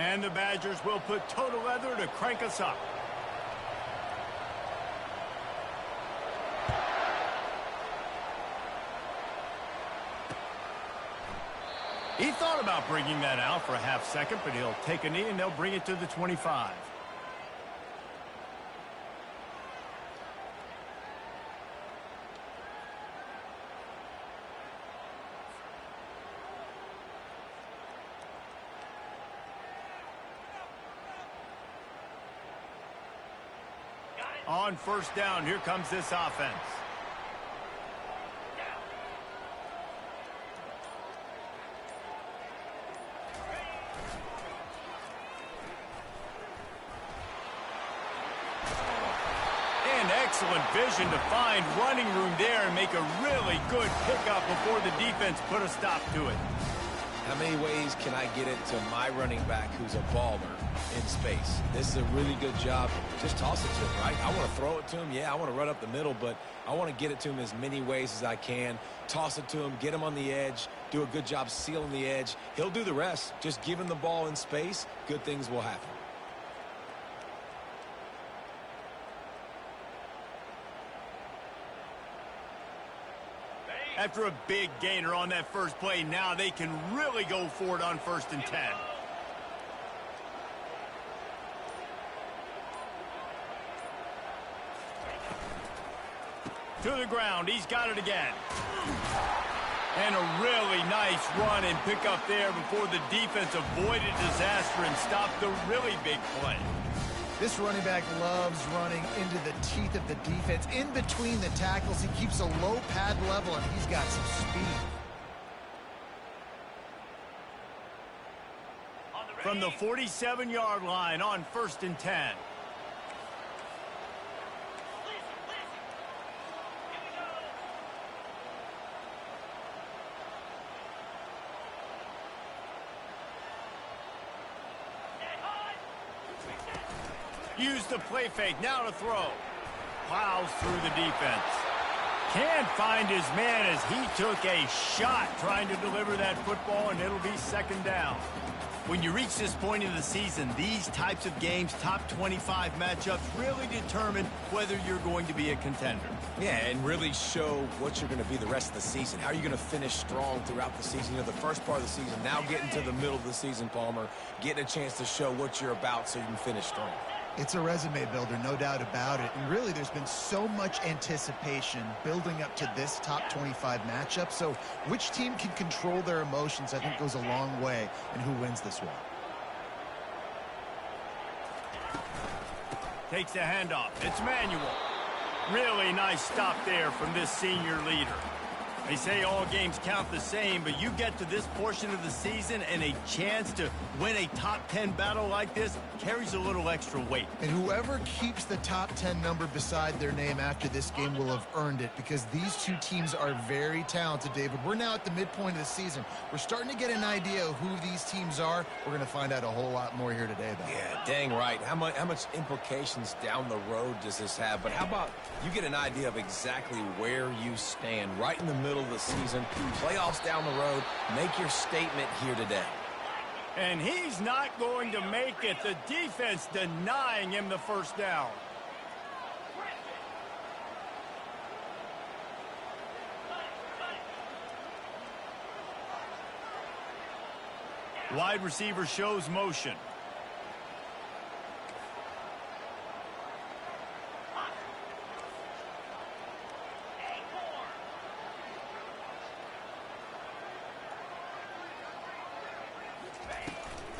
And the Badgers will put total leather to crank us up. He thought about bringing that out for a half second, but he'll take a knee and they'll bring it to the 25. On first down, here comes this offense. And excellent vision to find running room there and make a really good pickup before the defense put a stop to it. How many ways can I get it to my running back who's a baller in space? This is a really good job. Just toss it to him, right? I want to throw it to him. Yeah, I want to run up the middle, but I want to get it to him as many ways as I can. Toss it to him, get him on the edge, do a good job sealing the edge. He'll do the rest. Just give him the ball in space. Good things will happen. After a big gainer on that first play, now they can really go for it on 1st and 10. To the ground, he's got it again. And a really nice run and pick up there before the defense avoided disaster and stopped the really big play. This running back loves running into the teeth of the defense. In between the tackles, he keeps a low pad level, and he's got some speed. From the 47-yard line on 1st and 10. Use the play fake, now to throw. Plows through the defense. Can't find his man as he took a shot trying to deliver that football, and it'll be 2nd down. When you reach this point in the season, these types of games, top 25 matchups, really determine whether you're going to be a contender. Yeah, and really show what you're going to be the rest of the season. How are you going to finish strong throughout the season? You know, the first part of the season, now getting to the middle of the season, Palmer, getting a chance to show what you're about so you can finish strong. It's a resume builder, no doubt about it. And really, there's been so much anticipation building up to this top 25 matchup. So which team can control their emotions, I think, goes a long way in who wins this one. Takes the handoff. It's Manuel. Really nice stop there from this senior leader. They say all games count the same, but you get to this portion of the season and a chance to win a top 10 battle like this carries a little extra weight. And whoever keeps the top 10 number beside their name after this game will have earned it, because these two teams are very talented, David. We're now at the midpoint of the season. We're starting to get an idea of who these teams are. We're going to find out a whole lot more here today, though. Yeah, dang right. How much implications down the road does this have? But how about you get an idea of exactly where you stand right in the middle of the season, playoffs down the road, make your statement here today. And he's not going to make it. The defense denying him the 1st down. Wide receiver shows motion.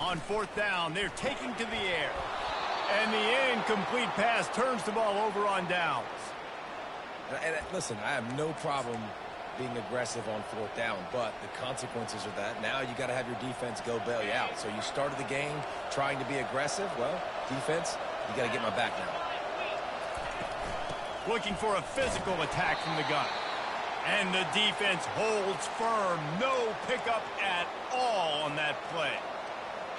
On 4th down, they're taking to the air. And the incomplete pass turns the ball over on downs. And listen, I have no problem being aggressive on 4th down, but the consequences of that, now you got to have your defense go bail you out. So you started the game trying to be aggressive. Well, defense, you got to get my back now. Looking for a physical attack from the gun. And the defense holds firm. No pickup at all on that play.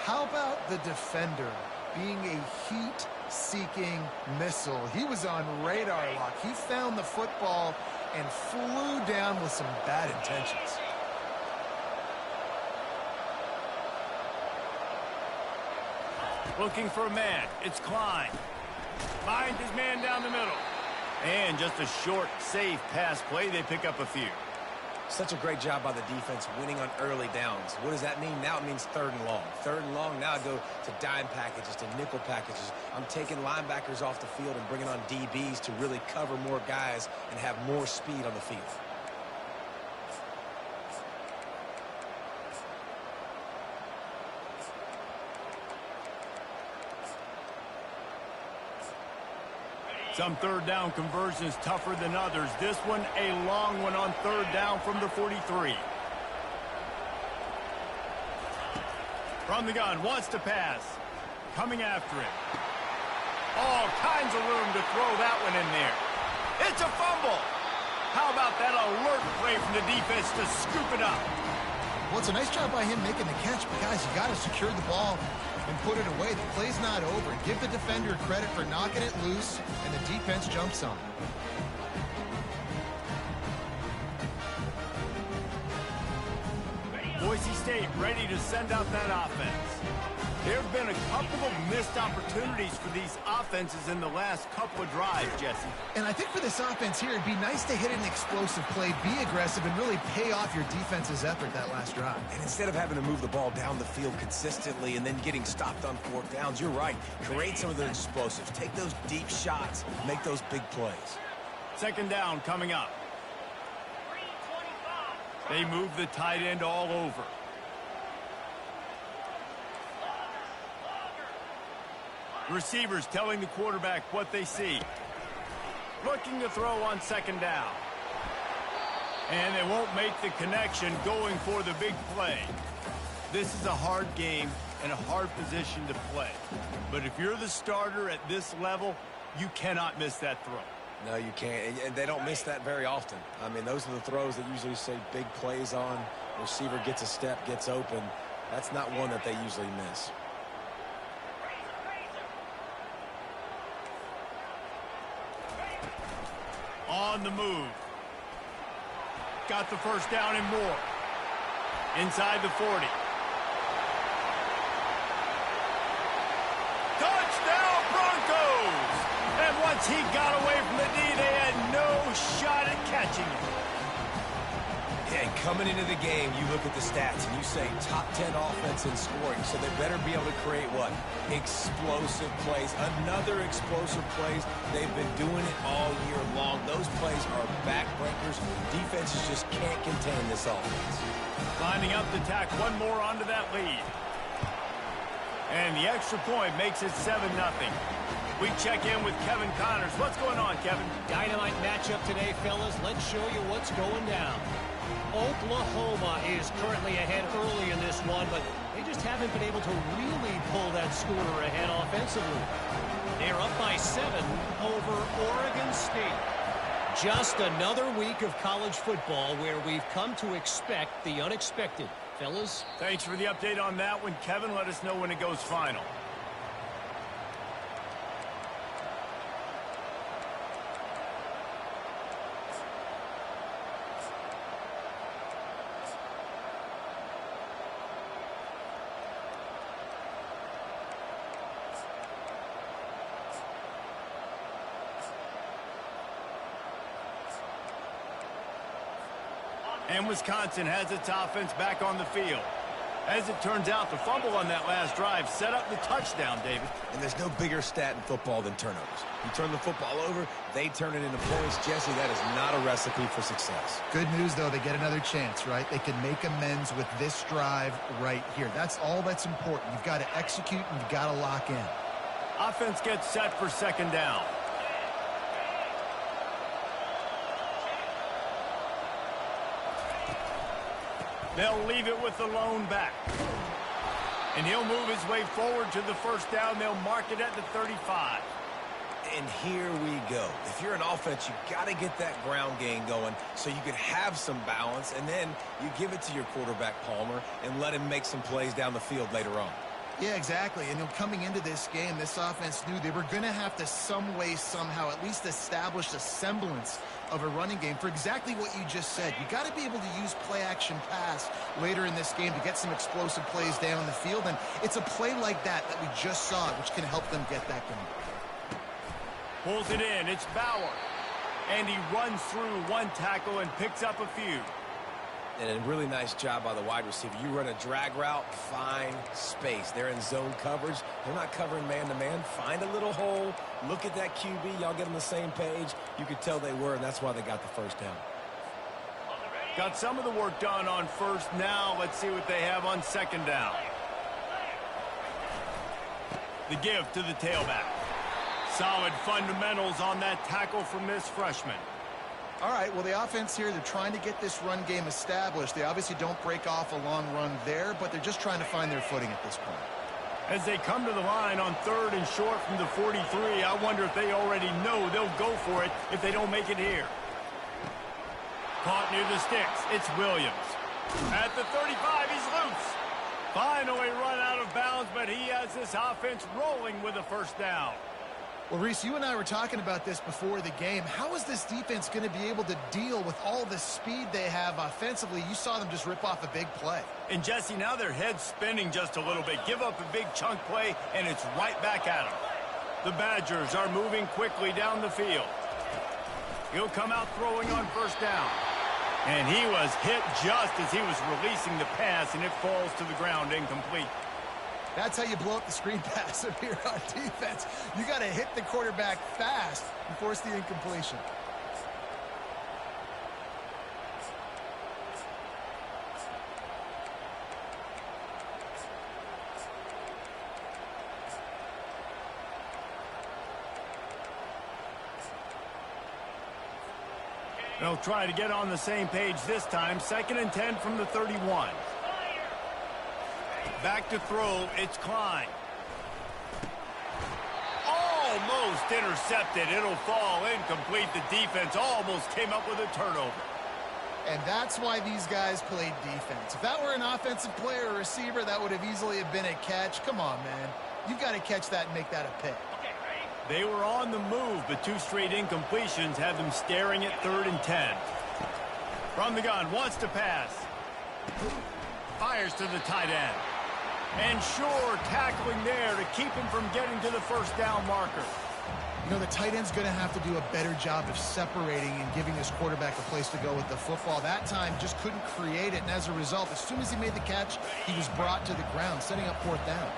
How about the defender being a heat-seeking missile? He was on radar lock. He found the football and flew down with some bad intentions. Looking for a man. It's Klein. Finds his man down the middle. And just a short, safe pass play. They pick up a few. Such a great job by the defense winning on early downs. What does that mean? Now it means 3rd and long. 3rd and long, now I go to dime packages, to nickel packages. I'm taking linebackers off the field and bringing on DBs to really cover more guys and have more speed on the field. Some 3rd down conversions tougher than others. This one, a long one on 3rd down from the 43. From the gun, wants to pass. Coming after it. All kinds of room to throw that one in there. It's a fumble. How about that alert play from the defense to scoop it up? Well, it's a nice job by him making the catch, but guys, you got to secure the ball and put it away. The play's not over. Give the defender credit for knocking it loose, and the defense jumps on it. Boise State ready to send out that offense. There have been a couple of missed opportunities for these offenses in the last couple of drives, Jesse. And I think for this offense here, it'd be nice to hit an explosive play, be aggressive, and really pay off your defense's effort that last drive. And instead of having to move the ball down the field consistently and then getting stopped on 4th downs, you're right. Create some of the explosives. Take those deep shots. Make those big plays. 2nd down coming up. They move the tight end all over. Receivers telling the quarterback what they see. Looking to throw on 2nd down. And they won't make the connection going for the big play. This is a hard game and a hard position to play. But if you're the starter at this level, you cannot miss that throw. No, you can't. And they don't miss that very often. I mean, those are the throws that usually say big plays on. Receiver gets a step, gets open. That's not one that they usually miss. On the move. Got the 1st down and more. Inside the 40. Touchdown Broncos! And once he got away from the D, they had no shot at catching him. Yeah, and coming into the game, you look at the stats and you say top 10 offense in scoring, so they better be able to create what? Explosive plays. Another explosive plays. They've been doing it all year long. Those plays are backbreakers. Defenses just can't contain this offense. Lining up to tack one more onto that lead. And the extra point makes it 7-0. We check in with Kevin Connors. What's going on, Kevin? Dynamite matchup today, fellas. Let's show you what's going down. Oklahoma is currently ahead early in this one, but they just haven't been able to really pull that schooner ahead offensively. They're up by 7 over Oregon State. Just another week of college football where we've come to expect the unexpected. Fellas? Thanks for the update on that one, Kevin. Let us know when it goes final. And Wisconsin has its offense back on the field. As it turns out, the fumble on that last drive set up the touchdown, David. And there's no bigger stat in football than turnovers. You turn the football over, they turn it into points. Jesse, that is not a recipe for success. Good news, though, they get another chance, right? They can make amends with this drive right here. That's all that's important. You've got to execute and you've got to lock in. Offense gets set for 2nd down. They'll leave it with the lone back. And he'll move his way forward to the 1st down. They'll mark it at the 35. And here we go. If you're an offense, you've got to get that ground game going so you can have some balance, and then you give it to your quarterback, Palmer, and let him make some plays down the field later on. Yeah, exactly. And coming into this game, this offense knew they were going to have to some way, somehow, at least establish a semblance of a running game for exactly what you just said. You got to be able to use play-action pass later in this game to get some explosive plays down the field. And it's a play like that we just saw, which can help them get that going. Pulls it in. It's Bauer. And he runs through one tackle and picks up a few. And a really nice job by the wide receiver. You run a drag route, find space. They're in zone coverage. They're not covering man-to-man. Find a little hole. Look at that QB. Y'all get on the same page. You could tell they were, and that's why they got the first down. Got some of the work done on first. Now let's see what they have on second down. The give to the tailback. Solid fundamentals on that tackle from this freshman. All right, well, the offense here, they're trying to get this run game established. They obviously don't break off a long run there, but they're just trying to find their footing at this point. As they come to the line on 3rd and short from the 43, I wonder if they already know they'll go for it if they don't make it here. Caught near the sticks. It's Williams. At the 35, he's loose. Finally run out of bounds, but he has this offense rolling with a first down. Well, Reese, you and I were talking about this before the game. How is this defense going to be able to deal with all the speed they have offensively? You saw them just rip off a big play. And, Jesse, now their head's spinning just a little bit. Give up a big chunk play, and it's right back at them. The Badgers are moving quickly down the field. He'll come out throwing on first down. And he was hit just as he was releasing the pass, and it falls to the ground incomplete. That's how you blow up the screen pass up here on defense. You got to hit the quarterback fast and force the incompletion. They'll try to get on the same page this time. 2nd and 10 from the 31. Back to throw, it's Klein. Almost intercepted. It'll fall incomplete. The defense almost came up with a turnover. And that's why these guys played defense. If that were an offensive player or receiver, that would have easily have been a catch. Come on, man. You've got to catch that and make that a pick. They were on the move, but 2 straight incompletions have them staring at 3rd and 10. From the gun, wants to pass. Fires to the tight end. And Shore tackling there to keep him from getting to the first down marker. You know, the tight end's going to have to do a better job of separating and giving his quarterback a place to go with the football. That time just couldn't create it, and as a result, as soon as he made the catch, he was brought to the ground, setting up 4th down.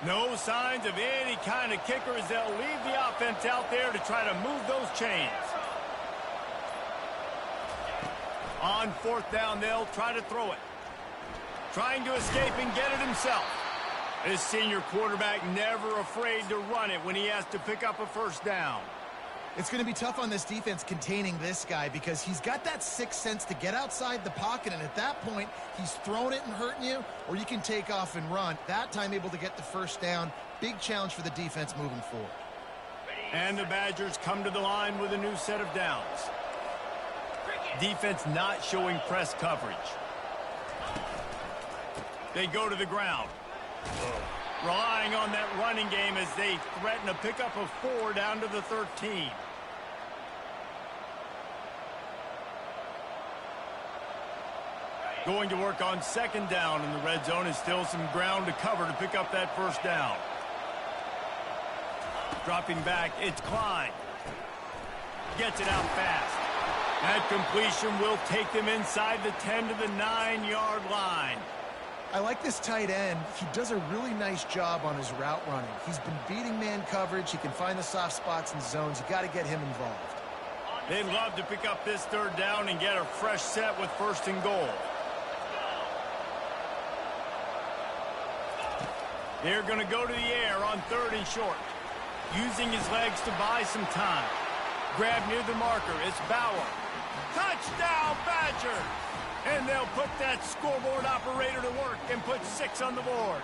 No signs of any kind of kickers. They'll leave the offense out there to try to move those chains. On 4th down, they'll try to throw it. Trying to escape and get it himself. This senior quarterback never afraid to run it when he has to pick up a first down. It's going to be tough on this defense containing this guy because he's got that sixth sense to get outside the pocket, and at that point, he's throwing it and hurting you, or you can take off and run. That time able to get the first down. Big challenge for the defense moving forward. And the Badgers come to the line with a new set of downs. Defense not showing press coverage. They go to the ground. Relying on that running game as they threaten a pickup of 4 down to the 13. Going to work on 2nd down in the red zone is still some ground to cover to pick up that first down. Dropping back, it's Klein. Gets it out fast. That completion will take them inside the 10 to the 9-yard line. I like this tight end. He does a really nice job on his route running. He's been beating man coverage. He can find the soft spots and zones. You got to get him involved. They'd love to pick up this third down and get a fresh set with 1st and goal. They're going to go to the air on 3rd and short. Using his legs to buy some time. Grab near the marker. It's Bauer. Touchdown, Badgers! And they'll put that scoreboard operator to work and put 6 on the board.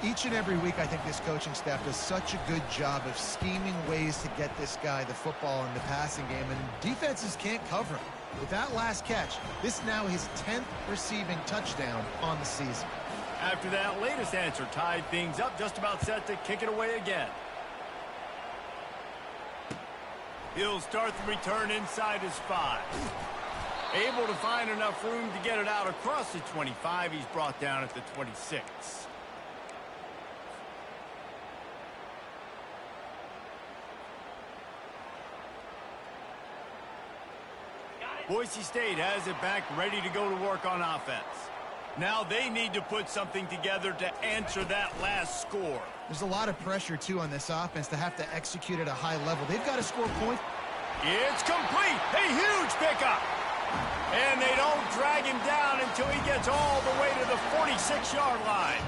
Each and every week, I think this coaching staff does such a good job of scheming ways to get this guy the football in the passing game, and defenses can't cover him. With that last catch, this is now his 10th receiving touchdown on the season. After that latest answer tied things up, just about set to kick it away again. He'll start the return inside his 5. Able to find enough room to get it out across the 25. He's brought down at the 26. Boise State has it back, ready to go to work on offense. Now they need to put something together to answer that last score. There's a lot of pressure, too, on this offense to have to execute at a high level. They've got to score points. It's complete. A huge pickup. And they don't drag him down until he gets all the way to the 46-yard line.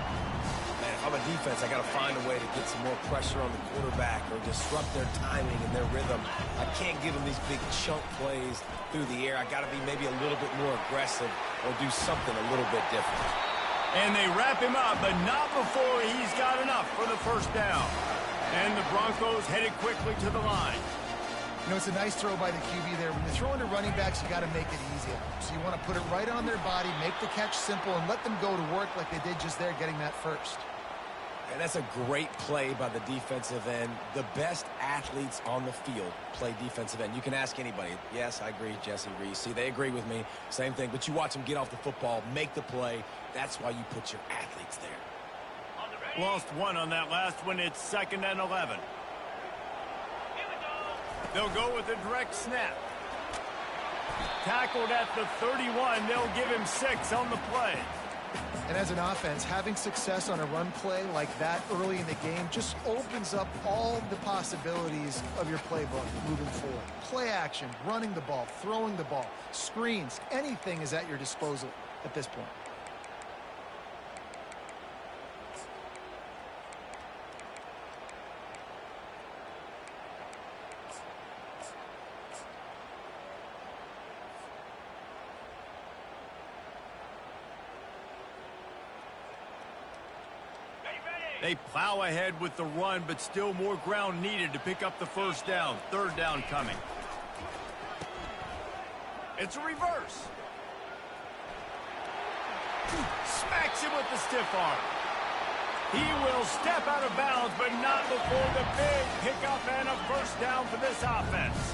Man, if I'm a defense, I got to find a way to get some more pressure on the quarterback or disrupt their timing and their rhythm. I can't give them these big chunk plays through the air. I got to be maybe a little bit more aggressive or do something a little bit different. And they wrap him up, but not before he's got enough for the 1st down. And the Broncos headed quickly to the line. You know, it's a nice throw by the QB there. When you're throwing to running backs, you got to make it easy. So you want to put it right on their body, make the catch simple, and let them go to work like they did just there, getting that first. And that's a great play by the defensive end. The best athletes on the field play defensive end. You can ask anybody. Yes, I agree, Jesse Reese. See, they agree with me. Same thing. But you watch them get off the football, make the play. That's why you put your athletes there. Lost 1 on that last one. It's 2nd and 11. They'll go with a direct snap. Tackled at the 31. They'll give him 6 on the play. And as an offense, having success on a run play like that early in the game just opens up all the possibilities of your playbook moving forward. Play action, running the ball, throwing the ball, screens, anything is at your disposal at this point. They plow ahead with the run, but still more ground needed to pick up the 1st down. 3rd down coming. It's a reverse. Smacks him with the stiff arm. He will step out of bounds, but not before the big pickup and a 1st down for this offense.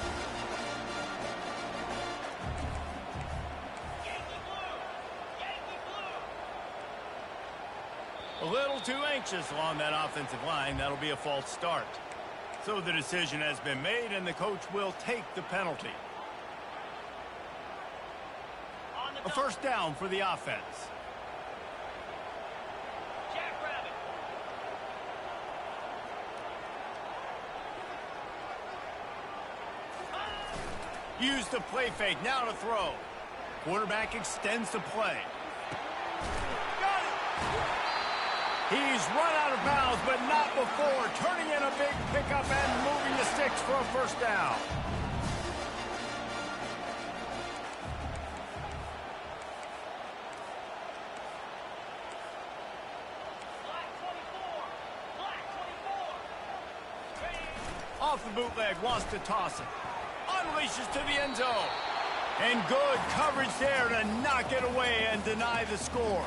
A little too anxious along that offensive line. That'll be a false start. So the decision has been made, and the coach will take the penalty. A 1st down for the offense. Use the play fake. Now to throw. Quarterback extends the play. Got it! He's run out of bounds, but not before turning in a big pickup and moving the sticks for a 1st down. Off the bootleg, wants to toss it. Unleashes to the end zone. And good coverage there to knock it away and deny the score.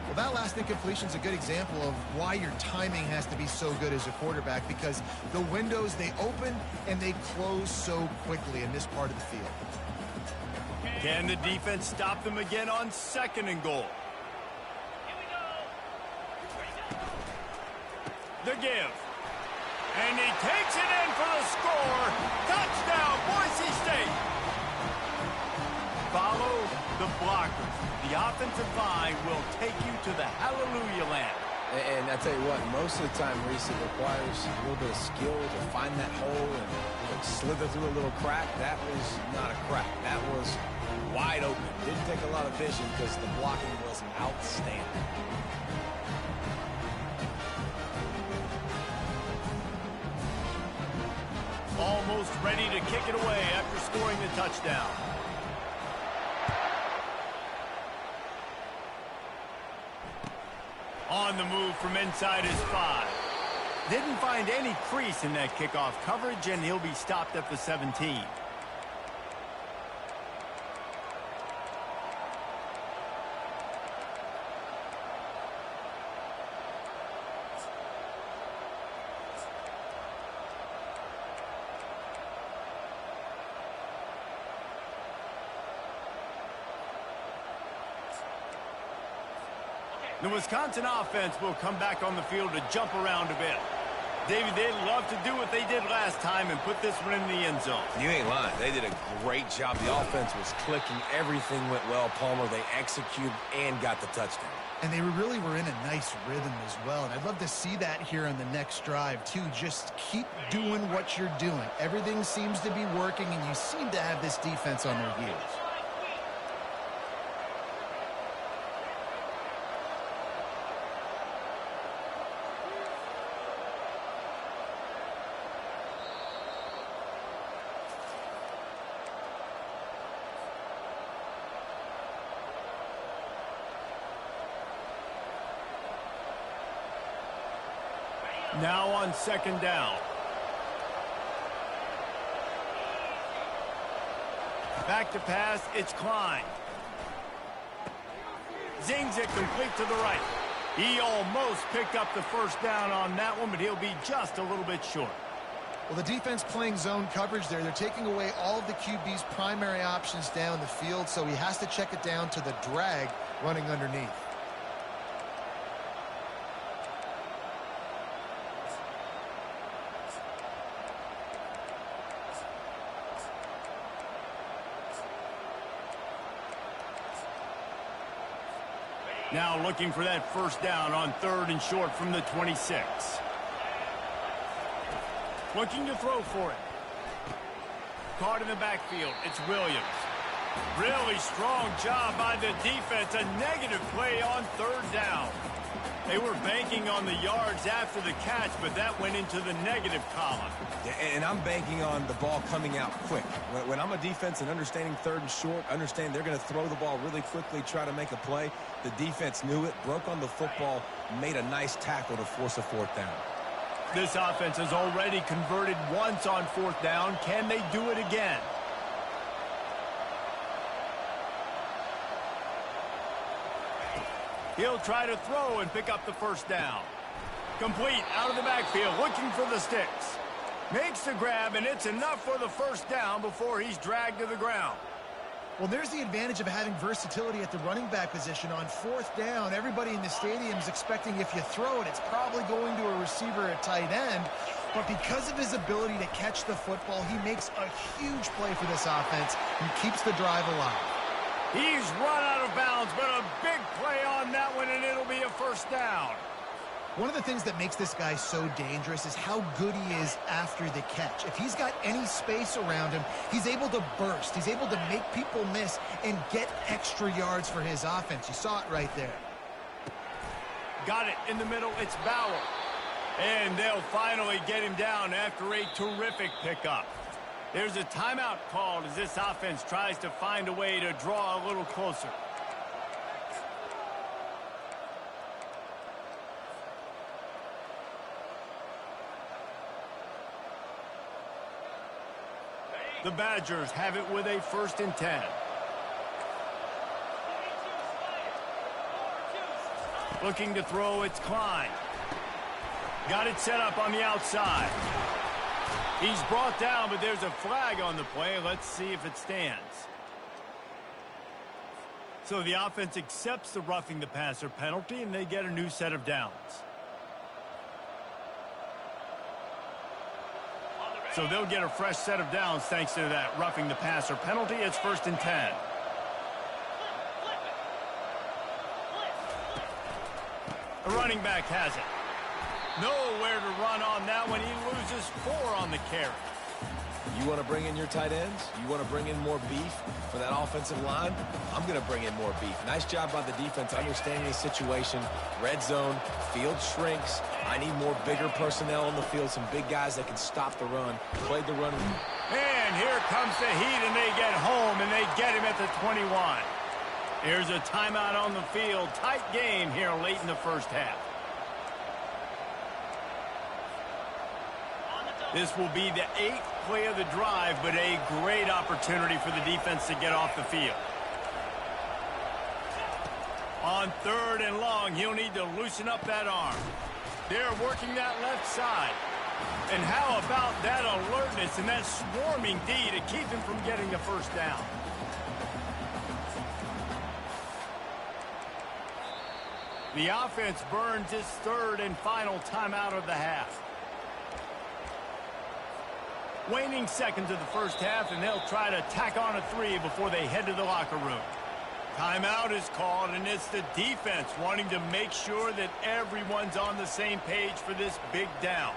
Well, that last incompletion is a good example of why your timing has to be so good as a quarterback, because the windows, they open and they close so quickly in this part of the field. Can the defense stop them again on 2nd and goal? The give. And he takes it in for the score. Touchdown, Boise State. Follow the blockers. The offensive line will take you to the hallelujah land. And I tell you what, most of the time, Reese, it requires a little bit of skill to find that hole and slither through a little crack. That was not a crack. That was wide open. Didn't take a lot of vision because the blocking was outstanding. Almost ready to kick it away after scoring the touchdown. On the move from inside his 5. Didn't find any crease in that kickoff coverage, and he'll be stopped at the 17. The Wisconsin offense will come back on the field to jump around a bit. David, they'd love to do what they did last time and put this one in the end zone. You ain't lying. They did a great job. The offense was clicking. Everything went well, Palmer. They executed and got the touchdown. And they really were in a nice rhythm as well. And I'd love to see that here on the next drive, too. Just keep doing what you're doing. Everything seems to be working, and you seem to have this defense on their heels. Now on second down. Back to pass, it's Klein. Zings it complete to the right. He almost picked up the first down on that one, but he'll be just a little bit short. Well, the defense playing zone coverage there. They're taking away all of the QB's primary options down the field, so he has to check it down to the drag running underneath. Now looking for that first down on 3rd and short from the 26. Looking to throw for it. Caught in the backfield. It's Williams. Really strong job by the defense. A negative play on 3rd down. They were banking on the yards after the catch, but that went into the negative column. And I'm banking on the ball coming out quick. When I'm a defense and understanding 3rd and short, understand they're going to throw the ball really quickly, try to make a play. The defense knew it, broke on the football, made a nice tackle to force a 4th down. This offense has already converted once on 4th down. Can they do it again? He'll try to throw and pick up the first down. Complete out of the backfield, looking for the sticks. Makes the grab, and it's enough for the first down before he's dragged to the ground. Well, there's the advantage of having versatility at the running back position. On 4th down, everybody in the stadium is expecting if you throw it, it's probably going to a receiver at tight end. But because of his ability to catch the football, he makes a huge play for this offense and keeps the drive alive. He's run out of bounds, but a big play on that one, and it'll be a first down. One of the things that makes this guy so dangerous is how good he is after the catch. If he's got any space around him, he's able to burst. He's able to make people miss and get extra yards for his offense. You saw it right there. Got it in the middle. It's Bauer. And they'll finally get him down after a terrific pickup. There's a timeout called as this offense tries to find a way to draw a little closer. The Badgers have it with a 1st and 10. Looking to throw, it's Klein. Got it set up on the outside. He's brought down, but there's a flag on the play. Let's see if it stands. So the offense accepts the roughing the passer penalty, and they get a new set of downs. So they'll get a fresh set of downs thanks to that roughing the passer penalty. It's 1st and 10. The running back has it. Nowhere to run on that one. He loses 4 on the carry. You want to bring in your tight ends? You want to bring in more beef for that offensive line? I'm going to bring in more beef. Nice job by the defense understanding the situation. Red zone, field shrinks. I need more bigger personnel on the field, some big guys that can stop the run. Played the run. And here comes the Heat, and they get home, and they get him at the 21. Here's a timeout on the field. Tight game here late in the first half. This will be the 8th play of the drive, but a great opportunity for the defense to get off the field. On 3rd and long, he'll need to loosen up that arm. They're working that left side. And how about that alertness and that swarming D to keep him from getting the first down? The offense burns its 3rd and final timeout of the half. Waning seconds of the first half, and they'll try to tack on a 3 before they head to the locker room. Timeout is called, and it's the defense wanting to make sure that everyone's on the same page for this big down.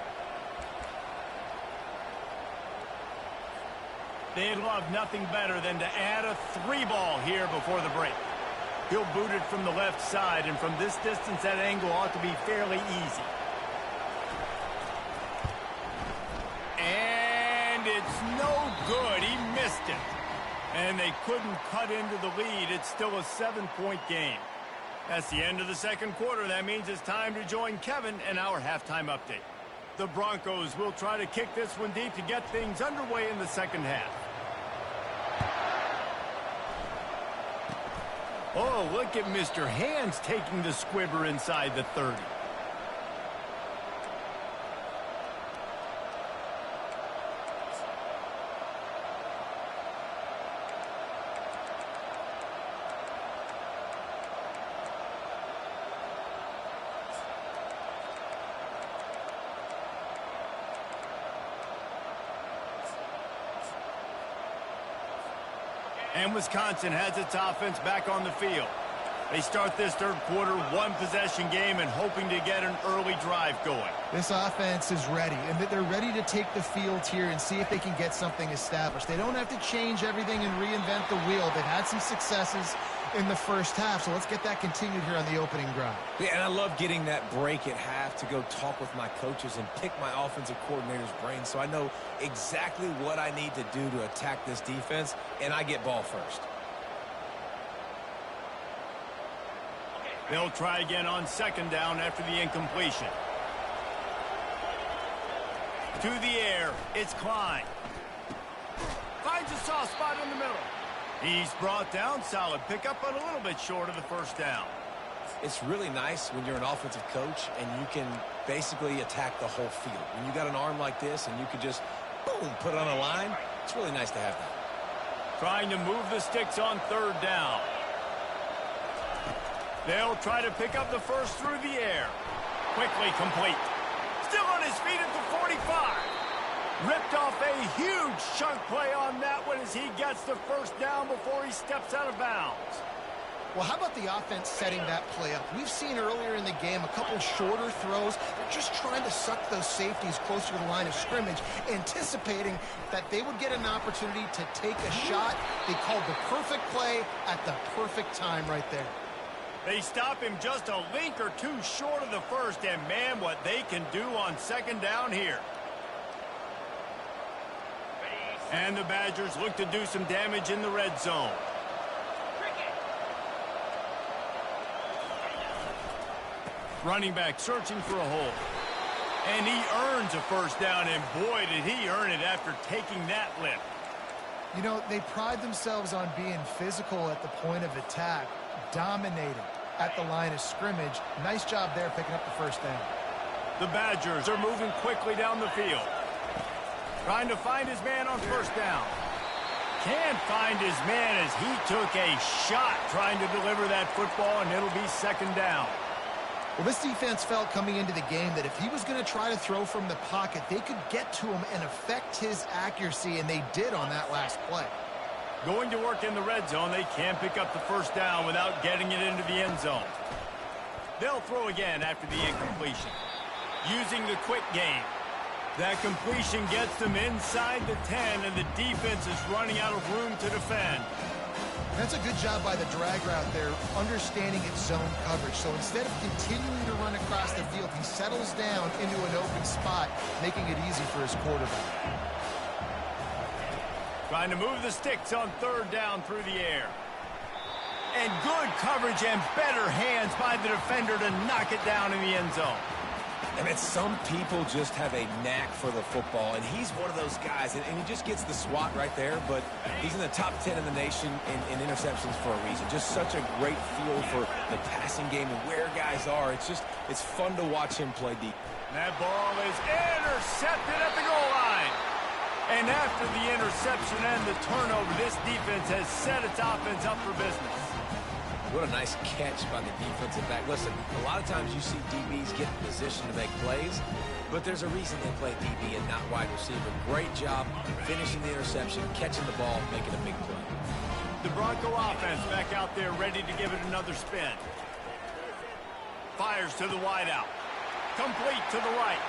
They'd love nothing better than to add a 3 ball here before the break. He'll boot it from the left side, and from this distance, that angle ought to be fairly easy. It's no good. He missed it. And they couldn't cut into the lead. It's still a 7-point game. That's the end of the second quarter. That means it's time to join Kevin and our halftime update. The Broncos will try to kick this one deep to get things underway in the second half. Oh, look at Mr. Hands taking the squibber inside the 30. And Wisconsin has its offense back on the field. They start this third quarter, 1-possession game, and hoping to get an early drive going. This offense is ready, and they're ready to take the field here and see if they can get something established. They don't have to change everything and reinvent the wheel. They've had some successes in the first half, so let's get that continued here on the opening drive. Yeah, and I love getting that break at half to go talk with my coaches and pick my offensive coordinator's brain so I know exactly what I need to do to attack this defense, and I get ball first. They'll try again on 2nd down after the incompletion. To the air, it's Klein. Finds a soft spot in the middle. He's brought down. Solid pickup, but a little bit short of the first down. It's really nice when you're an offensive coach and you can basically attack the whole field. When you got an arm like this and you can just, boom, put it on a line, it's really nice to have that. Trying to move the sticks on 3rd down. They'll try to pick up the first through the air. Quickly complete. Still on his feet at the 45. Ripped off a huge chunk play on that one as he gets the first down before he steps out of bounds. Well, how about the offense setting that play up? We've seen earlier in the game a couple shorter throws. They're just trying to suck those safeties closer to the line of scrimmage, anticipating that they would get an opportunity to take a shot. They called the perfect play at the perfect time right there. They stop him just a link or two short of the first, and man, what they can do on 2nd down here. And the Badgers look to do some damage in the red zone. Running back searching for a hole. And he earns a first down, and boy, did he earn it after taking that lift. You know, they pride themselves on being physical at the point of attack, dominating at the line of scrimmage. Nice job there picking up the first down. The Badgers are moving quickly down the field. Trying to find his man on 1st down. Can't find his man as he took a shot trying to deliver that football, and it'll be 2nd down. Well, this defense felt coming into the game that if he was going to try to throw from the pocket, they could get to him and affect his accuracy, and they did on that last play. Going to work in the red zone, they can't pick up the first down without getting it into the end zone. They'll throw again after the incompletion. Using the quick game. That completion gets them inside the 10, and the defense is running out of room to defend. That's a good job by the drag route there, understanding its zone coverage. So instead of continuing to run across the field, he settles down into an open spot, making it easy for his quarterback. Trying to move the sticks on third down through the air. And good coverage and better hands by the defender to knock it down in the end zone. I mean, some people just have a knack for the football, and he's one of those guys, and he just gets the swat right there, but he's in the top 10 in the nation in interceptions for a reason. Just such a great feel for the passing game and where guys are. It's fun to watch him play deep. That ball is intercepted at the goal line. And after the interception and the turnover, this defense has set its offense up for business. What a nice catch by the defensive back. Listen, a lot of times you see DBs get in position to make plays, but there's a reason they play DB and not wide receiver. Great job finishing the interception, catching the ball, making a big play. The Bronco offense back out there ready to give it another spin. Fires to the wideout. Complete to the right.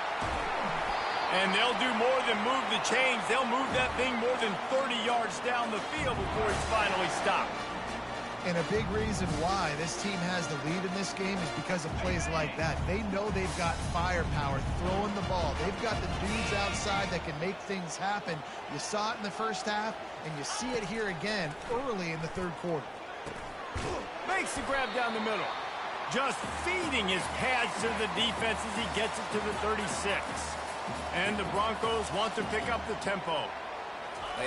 And they'll do more than move the chains. They'll move that thing more than 30 yards down the field before it's finally stopped. And a big reason why this team has the lead in this game is because of plays like that. They know they've got firepower throwing the ball. They've got the dudes outside that can make things happen. You saw it in the first half, and you see it here again early in the third quarter. Makes the grab down the middle. Just feeding his pads to the defense as he gets it to the 36. And the Broncos want to pick up the tempo.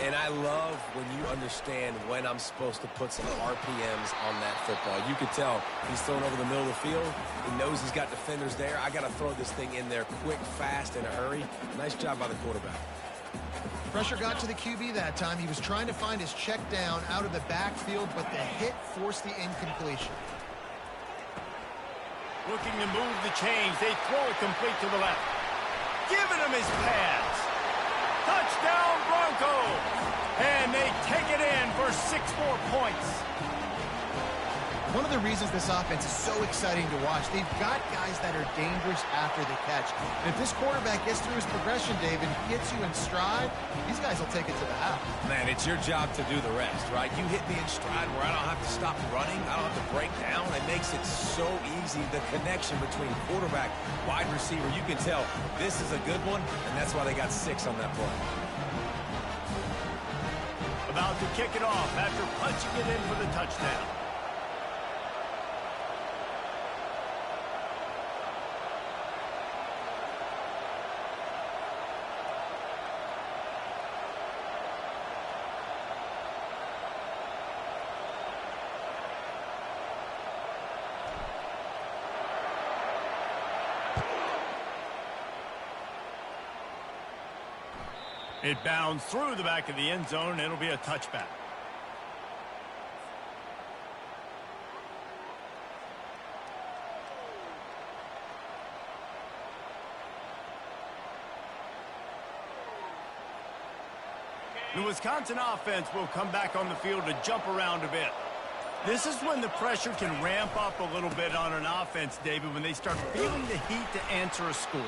And I love when you understand when I'm supposed to put some RPMs on that football. You can tell he's throwing over the middle of the field. He knows he's got defenders there. I got to throw this thing in there quick, fast, in a hurry. Nice job by the quarterback. Pressure got to the QB that time. He was trying to find his check down out of the backfield, but the hit forced the incompletion. Looking to move the chains. They throw it complete to the left. Giving him his pads. Touchdown Broncos! And they take it in for 6 more points. One of the reasons this offense is so exciting to watch, they've got guys that are dangerous after the catch. And if this quarterback gets through his progression, David, gets you in stride, these guys will take it to the house. Man, it's your job to do the rest, right? You hit me in stride where I don't have to stop running. I don't have to break down. It makes it so easy. The connection between quarterback, wide receiver, you can tell this is a good one, and that's why they got 6 on that play. About to kick it off after punching it in for the touchdown. It bounds through the back of the end zone, and it'll be a touchback. The Wisconsin offense will come back on the field to jump around a bit. This is when the pressure can ramp up a little bit on an offense, David, when they start feeling the heat to answer a score.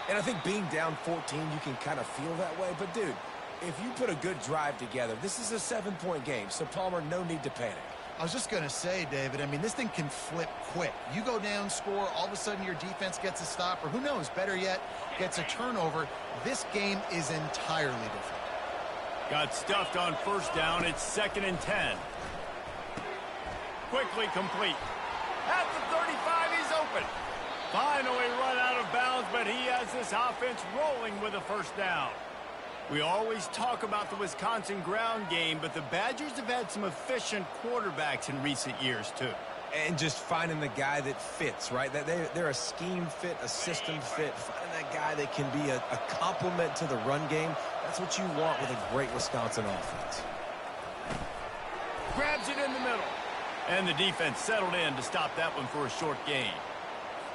And I think being down 14, you can kind of feel that way. But, dude, if you put a good drive together, this is a 7-point game. So, Palmer, no need to panic. I was just going to say, David, I mean, this thing can flip quick. You go down, score, all of a sudden your defense gets a stop, or who knows, better yet, gets a turnover. This game is entirely different. Got stuffed on first down. It's 2nd and 10. Quickly complete. At the 35, he's open. Finally run out of bounds, but he has this offense rolling with a first down. We always talk about the Wisconsin ground game, but the Badgers have had some efficient quarterbacks in recent years, too. And just finding the guy that fits, right? They're a scheme fit, a system fit. Finding that guy that can be a complement to the run game. That's what you want with a great Wisconsin offense. Grabs it in the middle. And the defense settled in to stop that one for a short gain.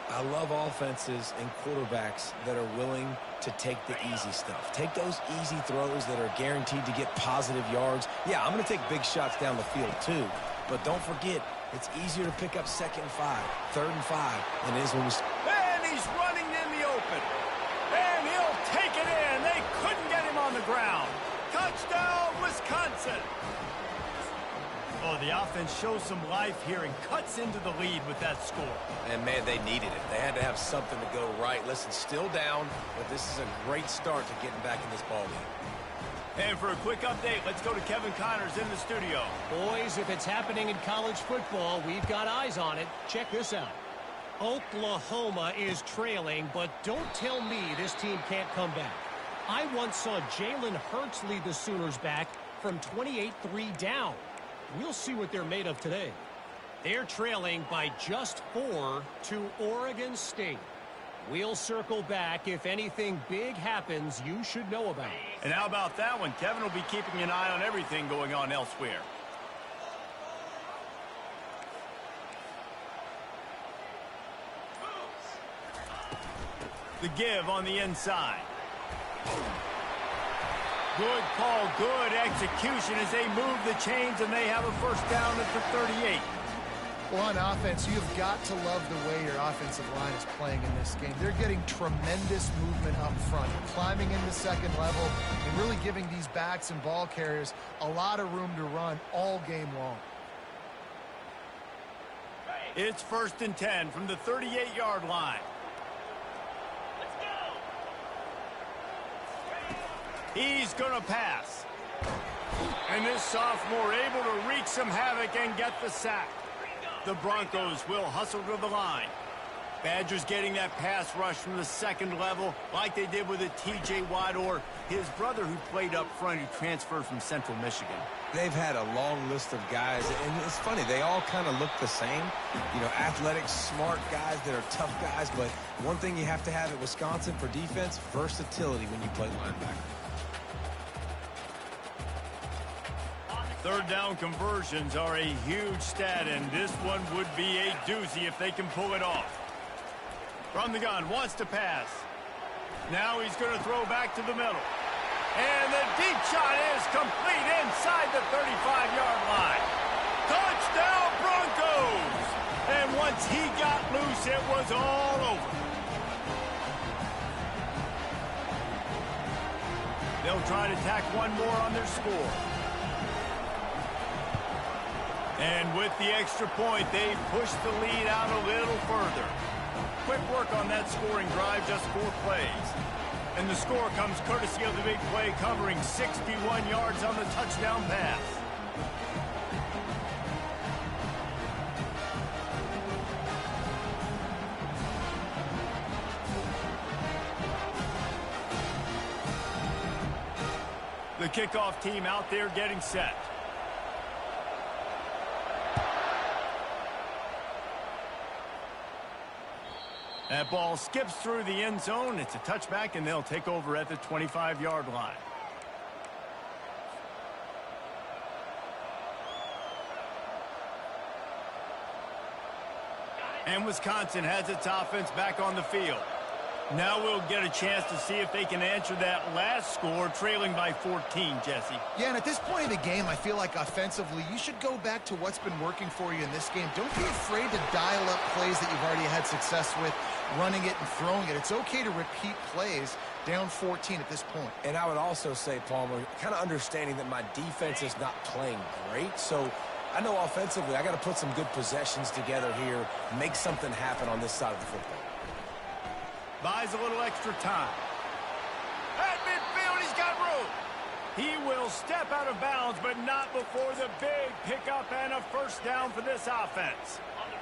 I love offenses and quarterbacks that are willing to take the easy stuff. Take those easy throws that are guaranteed to get positive yards. Yeah, I'm going to take big shots down the field too, but don't forget, It's easier to pick up 2nd and 5, 3rd and 5 than it is when we... And he's running in the open. And he'll take it in. They couldn't get him on the ground. Touchdown, Wisconsin. Oh, the offense shows some life here and cuts into the lead with that score. And, man, they needed it. They had to have something to go right. Listen, still down, but this is a great start to getting back in this ballgame. And for a quick update, let's go to Kevin Connors in the studio. Boys, if it's happening in college football, we've got eyes on it. Check this out. Oklahoma is trailing, but don't tell me this team can't come back. I once saw Jalen Hurts lead the Sooners back from 28-3 down. We'll see what they're made of today. They're trailing by just 4 to Oregon State. We'll circle back. If anything big happens, you should know about it. And how about that one? Kevin will be keeping an eye on everything going on elsewhere. The give on the inside. Good call, good execution as they move the chains, and they have a first down at the 38. Well, on offense, you've got to love the way your offensive line is playing in this game. They're getting tremendous movement up front, climbing into second level, and really giving these backs and ball carriers a lot of room to run all game long. It's 1st and 10 from the 38-yard line. He's going to pass. And this sophomore able to wreak some havoc and get the sack. The Broncos will hustle to the line. Badgers getting that pass rush from the second level like they did with a T.J. Watt or his brother who played up front who transferred from Central Michigan. They've had a long list of guys, and it's funny, they all kind of look the same. You know, athletic, smart guys that are tough guys, but one thing you have to have at Wisconsin for defense, versatility when you play linebacker. Third down conversions are a huge stat, and this one would be a doozy if they can pull it off. From the gun, wants to pass. Now he's going to throw back to the middle. And the deep shot is complete inside the 35-yard line. Touchdown, Broncos! And once he got loose, it was all over. They'll try to tack one more on their score. And with the extra point, they push the lead out a little further. Quick work on that scoring drive, just 4 plays. And the score comes courtesy of the big play covering 61 yards on the touchdown pass. The kickoff team out there getting set. That ball skips through the end zone. It's a touchback, and they'll take over at the 25-yard line. And Wisconsin has its offense back on the field. Now we'll get a chance to see if they can answer that last score, trailing by 14, Jesse. Yeah, and at this point in the game, I feel like offensively, you should go back to what's been working for you in this game. Don't be afraid to dial up plays that you've already had success with, running it and throwing it. It's okay to repeat plays down 14 at this point. And I would also say, Palmer, kind of understanding that my defense is not playing great, so I know offensively I got to put some good possessions together here, make something happen on this side of the football. Buys a little extra time. At midfield, he's got room. He will step out of bounds, but not before the big pickup and a first down for this offense. On the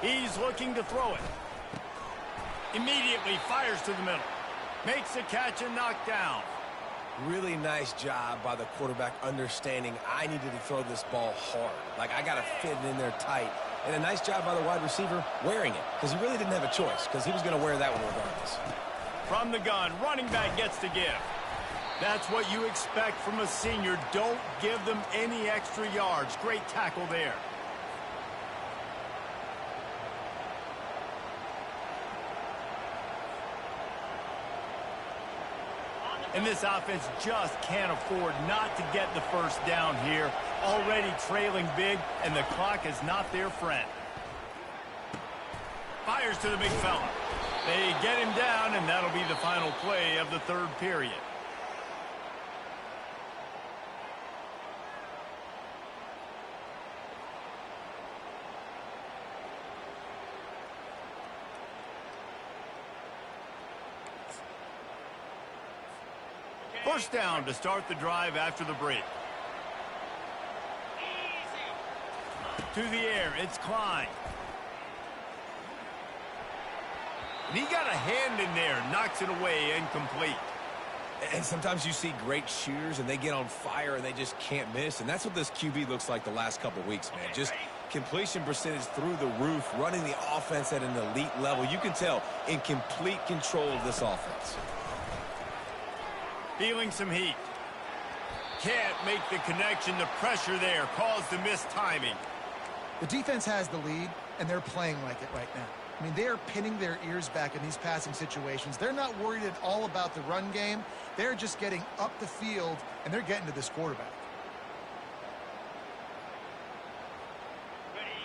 ready. He's looking to throw it. Immediately fires to the middle. Makes a catch and knocked down. Really nice job by the quarterback understanding I needed to throw this ball hard. Like, I got to fit it in there tight. And a nice job by the wide receiver wearing it, because he really didn't have a choice, because he was going to wear that one regardless. From the gun, running back gets to give. That's what you expect from a senior. Don't give them any extra yards. Great tackle there. And this offense just can't afford not to get the first down here. Already trailing big, and the clock is not their friend. Fires to the big fella. They get him down, and that'll be the final play of the third period. First down to start the drive after the break. To the air, it's Klein. And he got a hand in there, knocks it away, incomplete. And sometimes you see great shooters, and they get on fire, and they just can't miss. And that's what this QB looks like the last couple weeks, man. Just completion percentage through the roof, running the offense at an elite level. You can tell in complete control of this offense. Feeling some heat. Can't make the connection. The pressure there caused the missed timing. The defense has the lead, and they're playing like it right now. I mean, they are pinning their ears back in these passing situations. They're not worried at all about the run game. They're just getting up the field, and they're getting to this quarterback.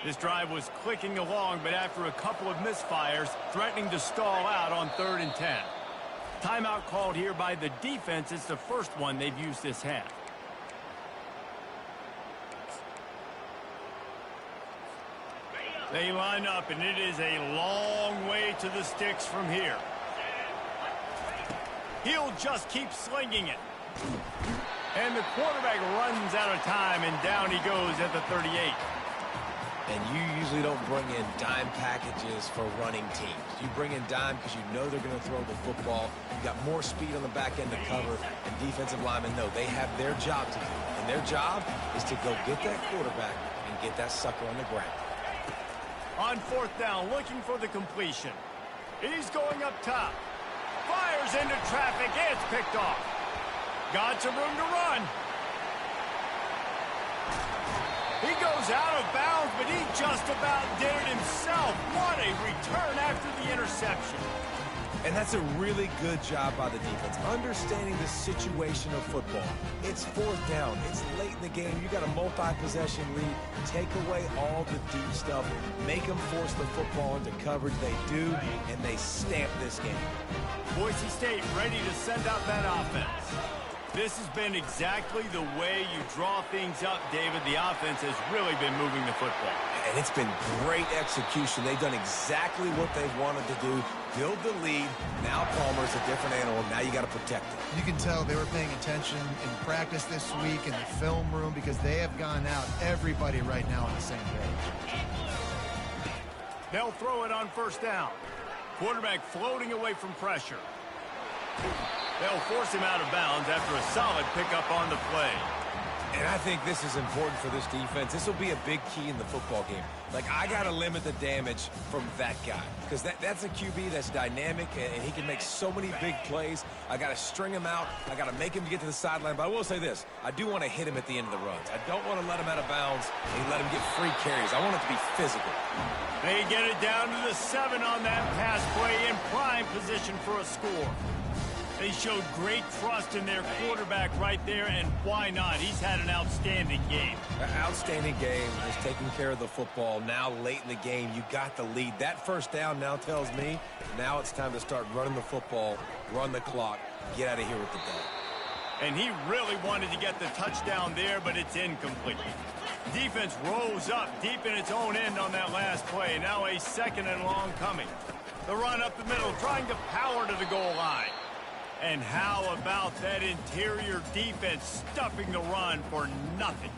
This drive was clicking along, but after a couple of misfires, threatening to stall out on 3rd and 10. Timeout called here by the defense. It's the first one they've used this half. They line up, and it is a long way to the sticks from here. He'll just keep slinging it. And the quarterback runs out of time, and down he goes at the 38. And you usually don't bring in dime packages for running teams. You bring in dime because you know they're going to throw the football. You got more speed on the back end to cover, and defensive linemen know they have their job to do. And their job is to go get that quarterback and get that sucker on the ground. On 4th down, looking for the completion. He's going up top. Fires into traffic. It's picked off. Got some room to run. He goes out of bounds, but he just about did it himself. What a return after the interception. And that's a really good job by the defense, understanding the situation of football. It's 4th down. It's late in the game. You got a multi-possession lead. Take away all the deep stuff. Make them force the football into coverage. They do, and they stamp this game. Boise State ready to send out that offense. This has been exactly the way you draw things up, David. The offense has really been moving the football. And it's been great execution. They've done exactly what they've wanted to do. Build the lead. Now Palmer's a different animal. Now you got to protect it. You can tell they were paying attention in practice this week in the film room because they have gone out, everybody right now on the same page. They'll throw it on 1st down. Quarterback floating away from pressure. They'll force him out of bounds after a solid pickup on the play. And I think this is important for this defense. This will be a big key in the football game. Like, I got to limit the damage from that guy because that's a QB that's dynamic, and he can make so many big plays. I got to string him out. I got to make him get to the sideline. But I will say this. I do want to hit him at the end of the runs. I don't want to let him out of bounds and let him get free carries. I want it to be physical. They get it down to the 7 on that pass play in prime position for a score. They showed great trust in their quarterback right there, and why not? He's had an outstanding game. Outstanding game. Just taking care of the football. Now late in the game, you got the lead. That 1st down now tells me now it's time to start running the football, run the clock, get out of here with the ball. And he really wanted to get the touchdown there, but it's incomplete. Defense rose up deep in its own end on that last play. Now a 2nd and long coming. The run up the middle, trying to power to the goal line. And how about that interior defense stuffing the run for nothing?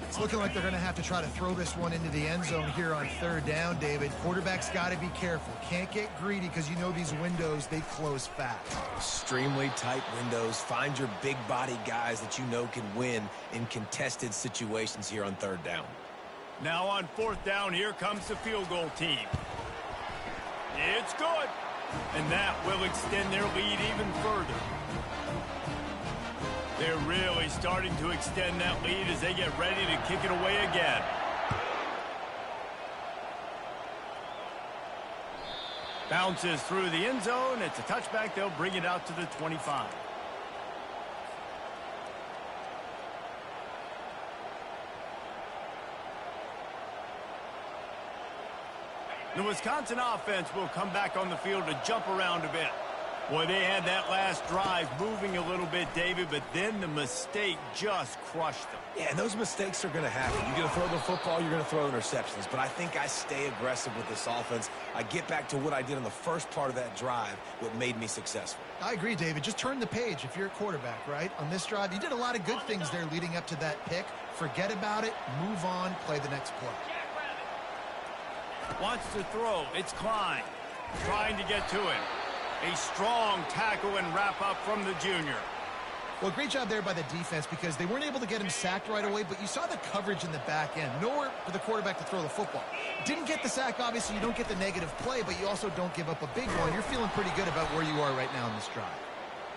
It's looking like they're going to have to try to throw this one into the end zone here on 3rd down, David. Quarterback's got to be careful. Can't get greedy because you know these windows, they close fast. Extremely tight windows. Find your big body guys that you know can win in contested situations here on 3rd down. Now on 4th down, here comes the field goal team. It's good. And that will extend their lead even further. They're really starting to extend that lead as they get ready to kick it away again. Bounces through the end zone. It's a touchback. They'll bring it out to the 25. The Wisconsin offense will come back on the field to jump around a bit. Boy, they had that last drive moving a little bit, David, but then the mistake just crushed them. Yeah, and those mistakes are going to happen. You're going to throw the football, you're going to throw interceptions. But I think I stay aggressive with this offense. I get back to what I did in the first part of that drive, what made me successful. I agree, David. Just turn the page if you're a quarterback, right? On this drive, you did a lot of good things there leading up to that pick. Forget about it, move on, play the next play. Wants to throw. It's Klein trying to get to him. A strong tackle and wrap up from the junior. Well, great job there by the defense because they weren't able to get him sacked right away, but you saw the coverage in the back end. Nowhere for the quarterback to throw the football. Didn't get the sack, obviously. You don't get the negative play, but you also don't give up a big one. You're feeling pretty good about where you are right now in this drive.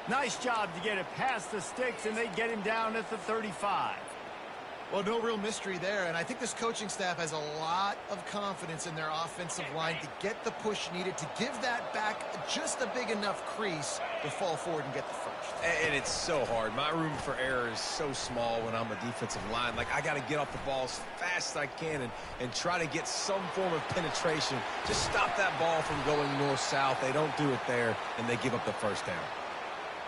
Nice job to get it past the sticks, and they get him down at the 35. Well, no real mystery there, and I think this coaching staff has a lot of confidence in their offensive line to get the push needed to give that back just a big enough crease to fall forward and get the first. And it's so hard. My room for error is so small when I'm a defensive line. Like, I got to get off the ball as fast as I can and try to get some form of penetration. Just stop that ball from going north-south. They don't do it there, and they give up the first down.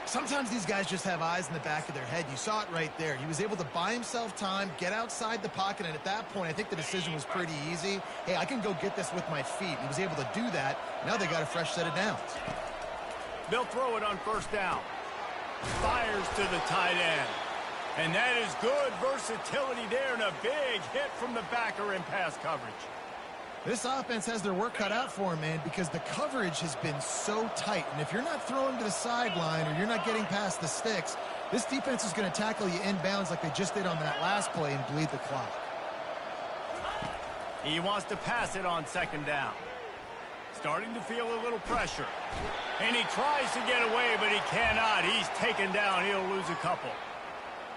Sometimes these guys just have eyes in the back of their head. You saw it right there. He was able to buy himself time, get outside the pocket, and at that point, I think the decision was pretty easy. Hey, I can go get this with my feet. He was able to do that. Now they got a fresh set of downs. They'll throw it on first down. Fires to the tight end. And that is good versatility there and a big hit from the backer in pass coverage. This offense has their work cut out for him, man, because the coverage has been so tight. And if you're not throwing to the sideline or you're not getting past the sticks, this defense is going to tackle you inbounds like they just did on that last play and bleed the clock. He wants to pass it on second down. Starting to feel a little pressure. And he tries to get away, but he cannot. He's taken down. He'll lose a couple.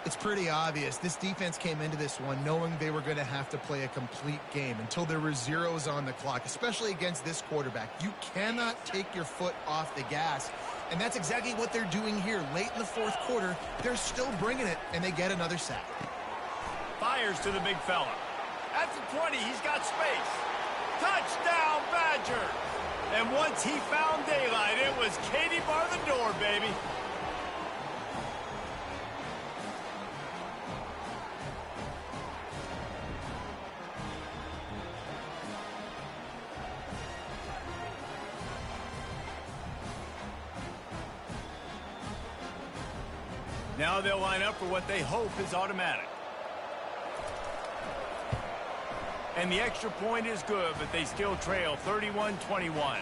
It's pretty obvious. This defense came into this one knowing they were going to have to play a complete game until there were zeros on the clock, especially against this quarterback. You cannot take your foot off the gas, and that's exactly what they're doing here. Late in the fourth quarter, they're still bringing it, and they get another sack. Fires to the big fella. At the 20, he's got space. Touchdown, Badgers! And once he found daylight, it was Katie bar the door, baby. Now they'll line up for what they hope is automatic. And the extra point is good, but they still trail 31-21.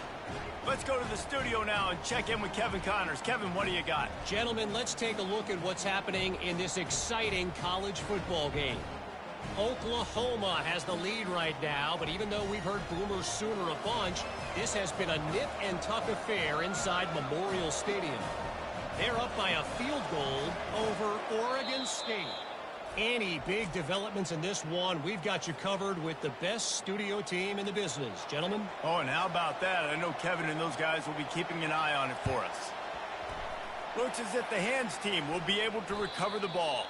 Let's go to the studio now and check in with Kevin Connors. Kevin, what do you got? Gentlemen, let's take a look at what's happening in this exciting college football game. Oklahoma has the lead right now, but even though we've heard Boomer Sooner a bunch, this has been a nip-and-tuck affair inside Memorial Stadium. They're up by a field goal over Oregon State. Any big developments in this one, we've got you covered with the best studio team in the business. Gentlemen? Oh, and how about that? I know Kevin and those guys will be keeping an eye on it for us. Looks as if the hands team will be able to recover the ball.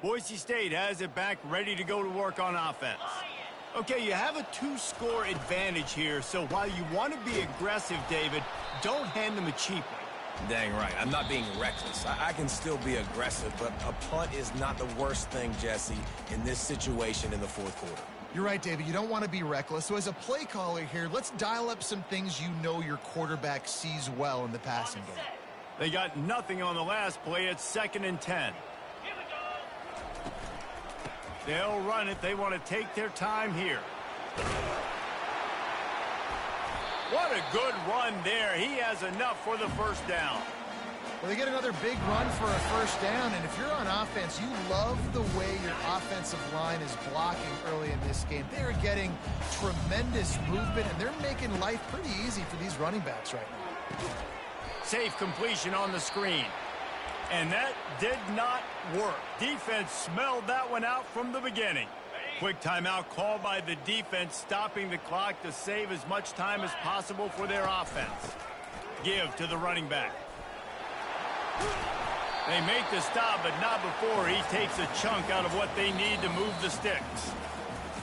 Boise State has it back, ready to go to work on offense. Okay, you have a two-score advantage here, so while you want to be aggressive, David, don't hand them a cheap one. Dang right. I'm not being reckless. I can still be aggressive, but a punt is not the worst thing, Jesse, in this situation in the fourth quarter. You're right, David. You don't want to be reckless. So as a play caller here, let's dial up some things you know your quarterback sees well in the passing game. They got nothing on the last play. It's 2nd and 10. They'll run it. They want to take their time here. What a good run there. He has enough for the first down. Well, they get another big run for a first down, and if you're on offense, you love the way your offensive line is blocking early in this game. They're getting tremendous movement, and they're making life pretty easy for these running backs right now. Safe completion on the screen. And that did not work. Defense smelled that one out from the beginning. Quick timeout called by the defense, stopping the clock to save as much time as possible for their offense. Give to the running back. They make the stop, but not before he takes a chunk out of what they need to move the sticks.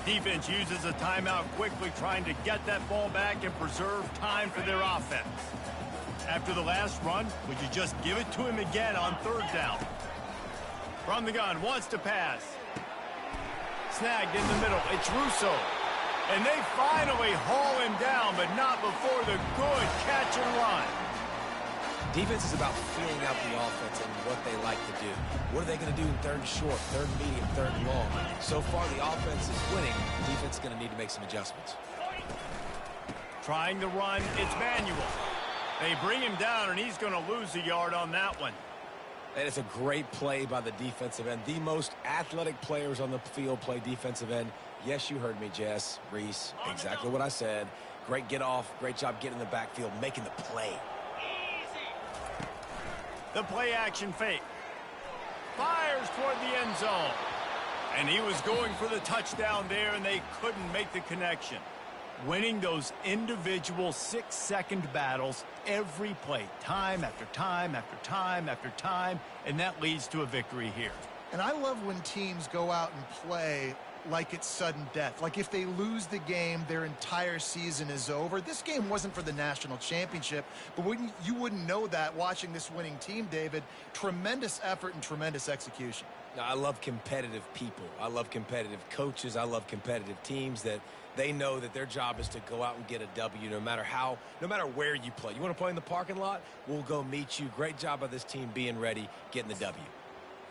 Defense uses a timeout quickly, trying to get that ball back and preserve time for their offense. After the last run, would you just give it to him again on third down? From the gun, wants to pass. Snagged in the middle. It's Russo. And they finally haul him down, but not before the good catch and run. Defense is about feeling out the offense and what they like to do. What are they going to do in third and short, third and medium, third and long? So far, the offense is winning. Defense is going to need to make some adjustments. Trying to run, it's Manuel. They bring him down, and he's going to lose a yard on that one. That is a great play by the defensive end. The most athletic players on the field play defensive end. Yes, you heard me, Jess, Reese. Exactly what I said. Great get off. Great job getting in the backfield, making the play. The play action fake. Fires toward the end zone. And he was going for the touchdown there, and they couldn't make the connection. Winning those individual 6-second battles every play, time after time after time after time, and that leads to a victory here. And I love when teams go out and play like it's sudden death. Like if they lose the game, their entire season is over. This game wasn't for the national championship, but you wouldn't know that watching this winning team, David. Tremendous effort and tremendous execution. I love competitive people. I love competitive coaches. I love competitive teams that they know that their job is to go out and get a W no matter where you play. You want to play in the parking lot? We'll go meet you. Great job by this team being ready, getting the W.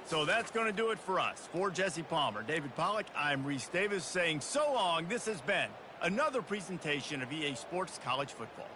So that's going to do it for us. For Jesse Palmer, David Pollack, I'm Reese Davis saying so long. This has been another presentation of EA Sports College Football.